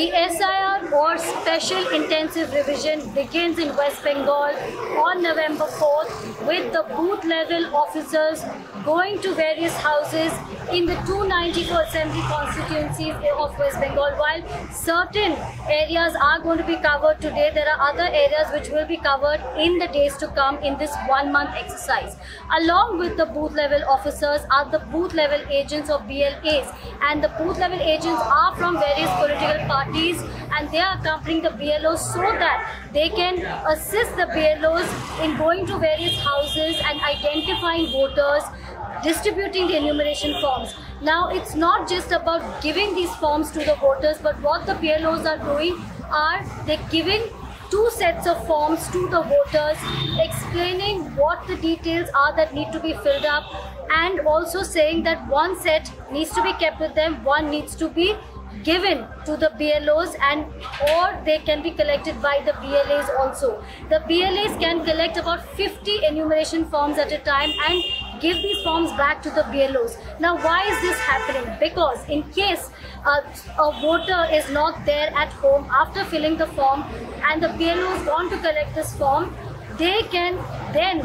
The SIR or Special Intensive Revision begins in West Bengal on November 4th with the booth level officers going to various houses in the 294 assembly constituencies of West Bengal. While certain areas are going to be covered today, there are other areas which will be covered in the days to come in this 1 month exercise. Along with the booth level officers are the booth level agents or BLAs, and the booth level agents are from various political parties and they are accompanying the BLOs so that they can assist the BLOs in going to various houses and identifying voters, distributing the enumeration forms. Now, it's not just about giving these forms to the voters, but what the BLOs are doing are they're giving 2 sets of forms to the voters, explaining what the details are that need to be filled up, and also saying that 1 set needs to be kept with them, 1 needs to be given to the BLOs, and or they can be collected by the BLAs also. The BLAs can collect about 50 enumeration forms at a time and give these forms back to the BLOs. Now, why is this happening? Because in case a voter is not there at home after filling the form and the BLOs want to collect this form, they can then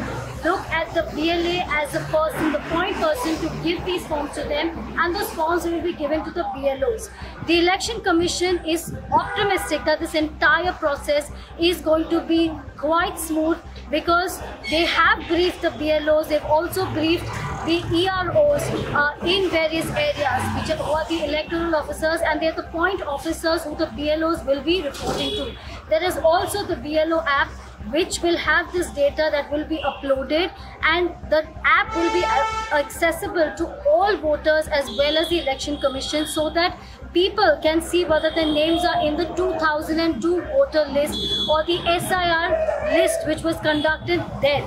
look at the BLA as a person, the point person, to give these forms to them, and those forms will be given to the BLOs. The Election Commission is optimistic that this entire process is going to be quite smooth because they have briefed the BLOs, they've also briefed the EROs in various areas, which are the electoral officers, and they're the point officers who the BLOs will be reporting to. There is also the BLO app which will have this data that will be uploaded, and the app will be accessible to all voters as well as the Election Commission, so that people can see whether their names are in the 2002 voter list or the SIR list which was conducted then.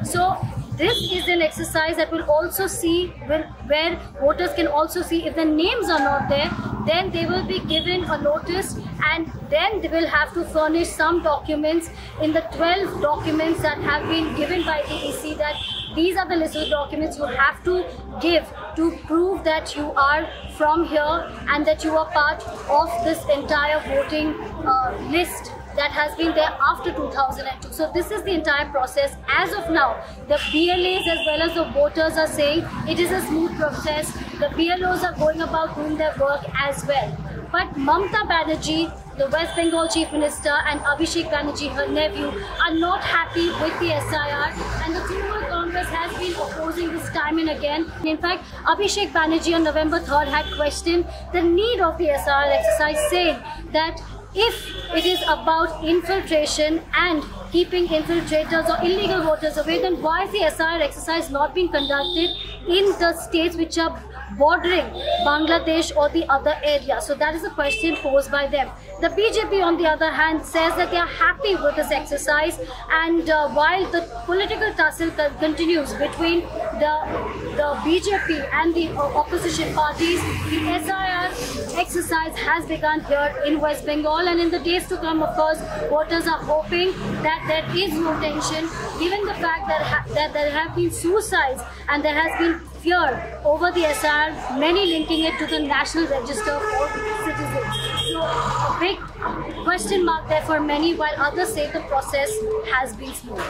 So this is an exercise that will also see where voters can also see if their names are not there, then they will be given a notice, and then they will have to furnish some documents in the 12 documents that have been given by the EC, that these are the list of documents you have to give to prove that you are from here and that you are part of this entire voting list that has been there after 2002. So this is the entire process. As of now, the BLAs as well as the voters are saying it is a smooth process. The BLOs are going about doing their work as well. But Mamata Banerjee, the West Bengal Chief Minister, and Abhishek Banerjee, her nephew, are not happy with the SIR, and the Trinamool Congress has been opposing this time and again. In fact, Abhishek Banerjee on November 3rd had questioned the need of the SIR exercise, saying that if it is about infiltration and keeping infiltrators or illegal voters away, then why is the SIR exercise not being conducted in the states which are bordering Bangladesh or the other area? So that is a question posed by them. The BJP, on the other hand, says that they are happy with this exercise, and while the political tussle continues between the BJP and the opposition parties, the SIR exercise has begun here in West Bengal, and in the days to come, of course, voters are hoping that there is no tension, given the fact that there have been suicides and there has been fear over the SIR, many linking it to the National Register for Citizens. So a big question mark there for many, while others say the process has been smooth.